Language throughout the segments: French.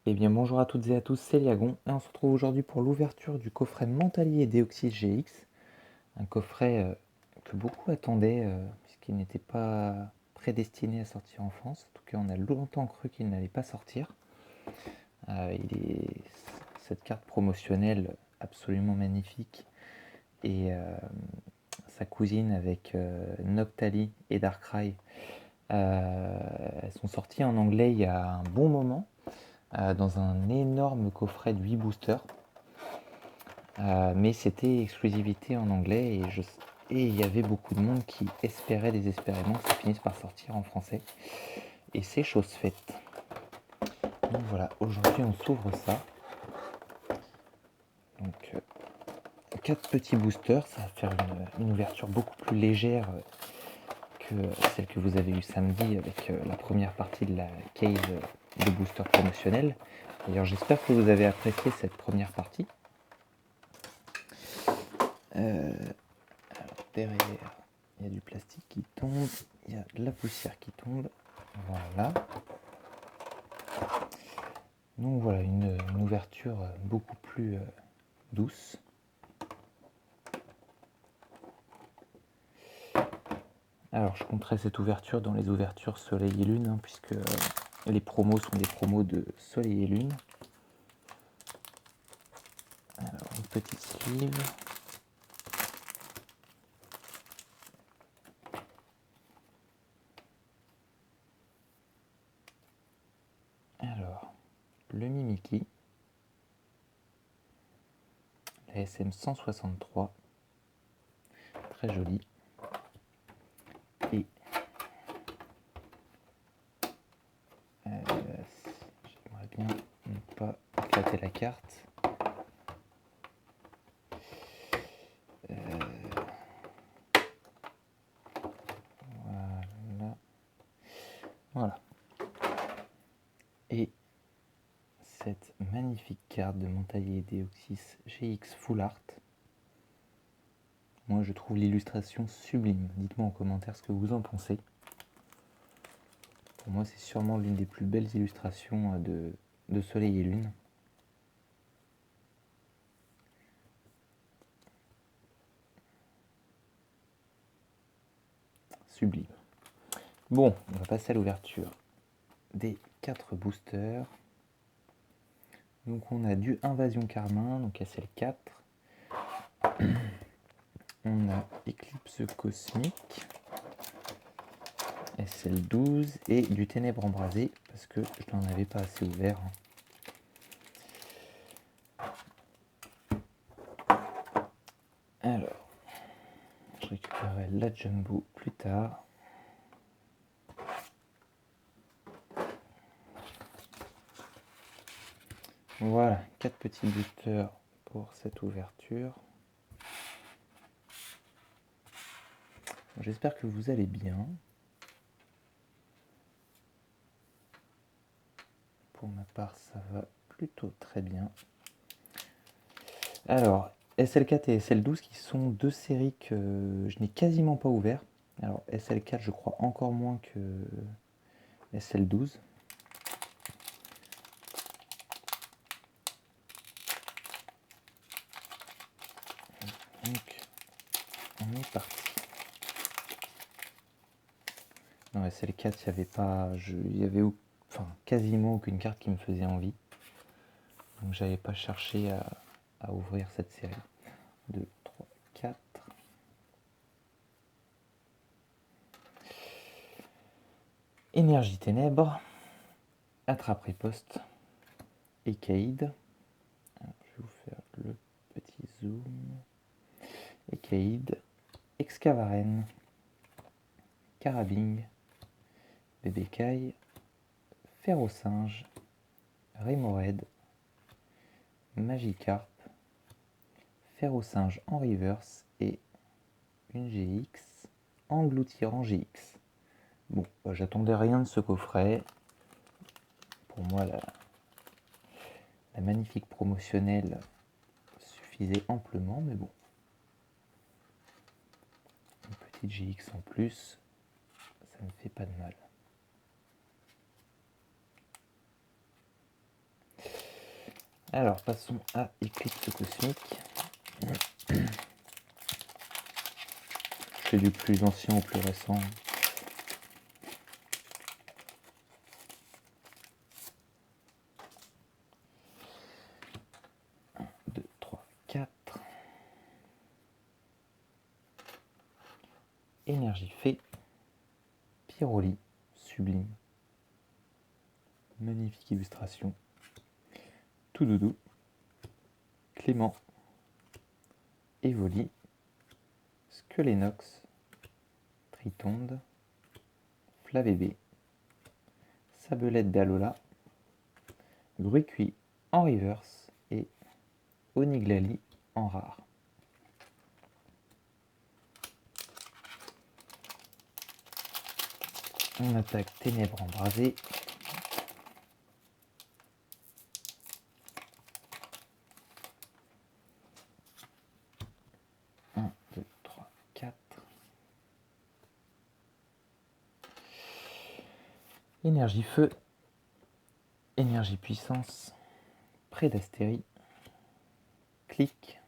Eh bien bonjour à toutes et à tous, c'est Liagon et on se retrouve aujourd'hui pour l'ouverture du coffret Mentalier Deoxys GX, un coffret que beaucoup attendaient puisqu'il n'était pas prédestiné à sortir en France. En tout cas on a longtemps cru qu'il n'allait pas sortir. Cette carte promotionnelle absolument magnifique et sa cousine avec Noctali et Darkrai, elles sont sorties en anglais il y a un bon moment. Dans un énorme coffret de 8 boosters. Mais c'était exclusivité en anglais et il y avait beaucoup de monde qui espérait désespérément que ça finisse par sortir en français. Et c'est chose faite. Donc voilà, aujourd'hui on s'ouvre ça. Donc 4 petits boosters, ça va faire une ouverture beaucoup plus légère que celle que vous avez eue samedi avec la première partie de la case de booster promotionnel. D'ailleurs j'espère que vous avez apprécié cette première partie. Alors derrière, il y a du plastique qui tombe, il y a de la poussière qui tombe. Voilà. Donc voilà, une ouverture beaucoup plus douce. Alors je compterai cette ouverture dans les ouvertures Soleil et Lune, puisque les promos sont des promos de Soleil et Lune. Alors une petite sleeve. Alors, le Mimikyu, la SM 163, très joli. Et j'aimerais bien ne pas éclater la carte. Voilà. Et cette magnifique carte de Mentalier Deoxys GX Full Art. Moi je trouve l'illustration sublime. Dites-moi en commentaire ce que vous en pensez. Pour moi c'est sûrement l'une des plus belles illustrations de Soleil et Lune. Sublime. Bon, on va passer à l'ouverture des 4 boosters. Donc on a du Invasion Carmin, donc SL4. On a Éclipse Cosmique, SL12 et du Ténèbres Embrasé, parce que je n'en avais pas assez ouvert. Alors, je récupérerai la Jumbo plus tard. Voilà, 4 petits boosters pour cette ouverture. J'espère que vous allez bien. Pour ma part, ça va plutôt très bien. Alors, SL4 et SL12 qui sont deux séries que je n'ai quasiment pas ouvert. Alors, SL4, je crois encore moins que SL12. Donc, on est parti. Dans SL4, il n'y avait pas, il y avait quasiment aucune carte qui me faisait envie. Donc, j'avais pas cherché à ouvrir cette série. 2, 3, 4. Énergie Ténèbres, Attrape-Riposte, Ekaïd. Je vais vous faire le petit zoom. Ekaïd, Excavaren, Carabing, Bébécaille, Ferrosinge, Rémored, Magikarp, Ferrosinge en reverse et une GX engloutirant GX. Bon, j'attendais rien de ce coffret. Pour moi, la magnifique promotionnelle suffisait amplement, mais bon. Une petite GX en plus, ça ne fait pas de mal. Alors, passons à Éclipse Cosmique. Je fais du plus ancien au plus récent. 2, 3, 4. Énergie Fée. Pyroli, sublime. Magnifique illustration. Tout doudou. Clément. Evoli. Squelénox. Tritonde. Flavébé. Sabelette d'Alola. Gruicui en reverse et Oniglali en rare. On attaque Ténèbres embrasées. Un, deux, trois, quatre. Énergie feu. Énergie puissance. Prédastérie. Clic.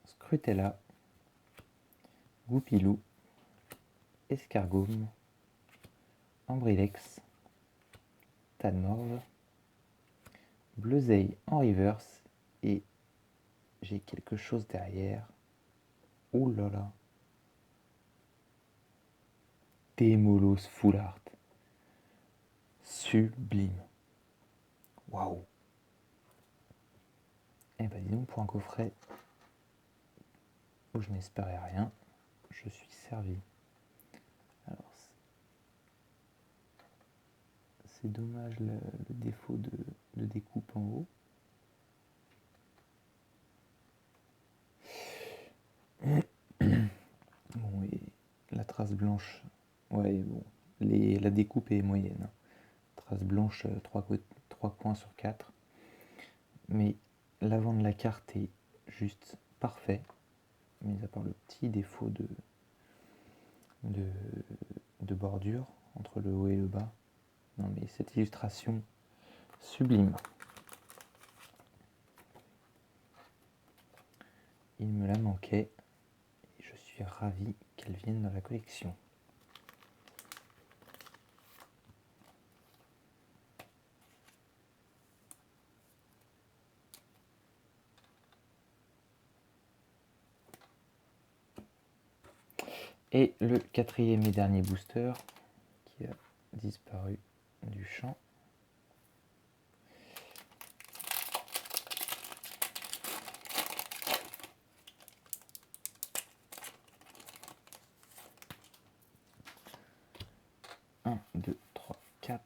Scrutella. Goupilou. Escargome. Ambrilex. Tadmorve. Bleuzeille en reverse et j'ai quelque chose derrière. Ouh là là. Démolos Full Art. Sublime. Waouh. Eh ben dis donc, pour un coffret où je n'espérais rien, je suis servi. Alors, c'est dommage le défaut de découpe en haut. Bon, et la trace blanche, ouais, bon, la découpe est moyenne. Trace blanche, 3 coins sur 4. Mais l'avant de la carte est juste parfait, mis à part le petit défaut de bordure entre le haut et le bas. Non mais cette illustration sublime. Il me la manquait et je suis ravi qu'elle vienne dans la collection. Et le quatrième et dernier booster qui a disparu du champ. Un, 2, 3, 4.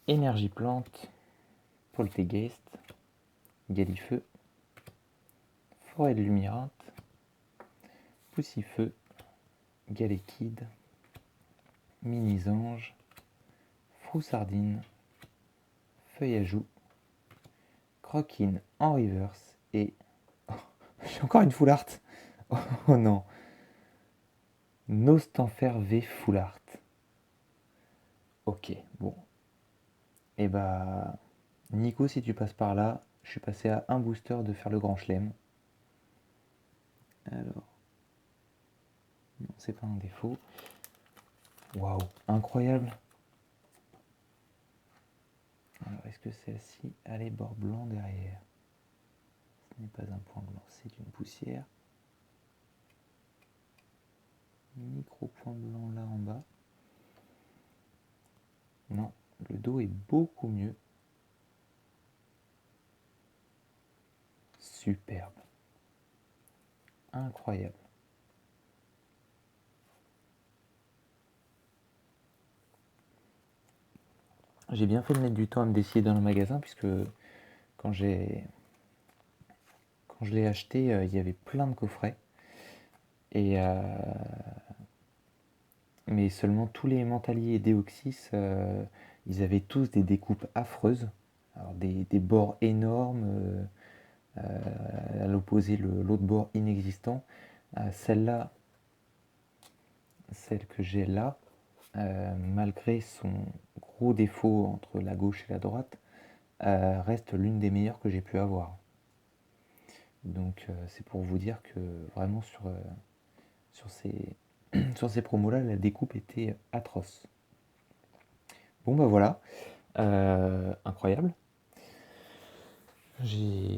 Énergie plante, Poltegeist, Galifeu, Forêt de Lumirante, Poussifeu, Galékide, Mini-Ange, Froussardine, Feuille à joue, Croquine en reverse et... Oh, j'ai encore une full art. Oh non. Nostanfer V full art. Ok, bon. Et bah... Nico, si tu passes par là, je suis passé à un booster de faire le grand chelem. Alors... Non, c'est pas un défaut. Waouh, incroyable. Alors, est-ce que celle-ci a les bords blancs derrière? Ce n'est pas un point blanc, c'est une poussière. Micro point blanc là en bas. Non, le dos est beaucoup mieux. Superbe. Incroyable. J'ai bien fait de mettre du temps à me décider dans le magasin puisque quand je l'ai acheté, il y avait plein de coffrets. Et mais seulement tous les Mentaliers et Deoxys, ils avaient tous des découpes affreuses. Alors des bords énormes, à l'opposé l'autre bord inexistant. Celle-là, celle que j'ai là, malgré son gros défaut entre la gauche et la droite, reste l'une des meilleures que j'ai pu avoir. Donc c'est pour vous dire que vraiment sur ces, sur ces promos-là, la découpe était atroce. Bon bah voilà, incroyable. Je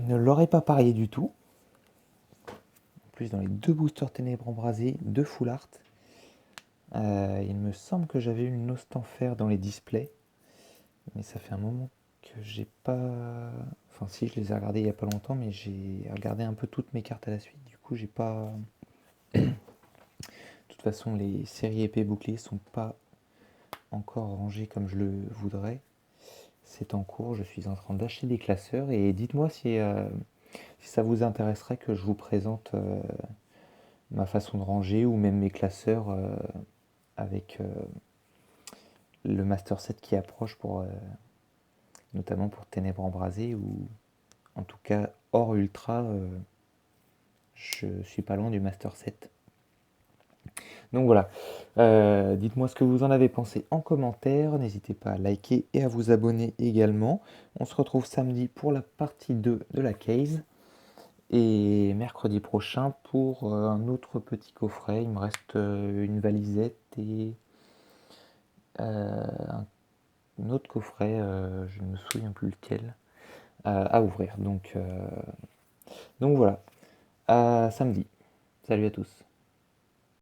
ne l'aurais pas parié du tout. En plus, dans les 2 boosters ténèbres embrasés, 2 full art. Il me semble que j'avais une Nostanfer dans les displays, mais ça fait un moment que j'ai pas. Enfin, si, je les ai regardés il y a pas longtemps, mais j'ai regardé un peu toutes mes cartes à la suite. Du coup, j'ai pas. De toute façon, les séries épées boucliers sont pas encore rangées comme je le voudrais. C'est en cours, je suis en train d'acheter des classeurs et dites-moi si ça vous intéresserait que je vous présente ma façon de ranger ou même mes classeurs avec le Master Set qui approche pour notamment pour Ténèbres embrasées ou en tout cas hors ultra je suis pas loin du Master Set. Donc voilà, dites-moi ce que vous en avez pensé en commentaire, n'hésitez pas à liker et à vous abonner également. On se retrouve samedi pour la partie 2 de la case et mercredi prochain pour un autre petit coffret. Il me reste une valisette et un autre coffret, je ne me souviens plus lequel, à ouvrir. Donc voilà, à samedi. Salut à tous.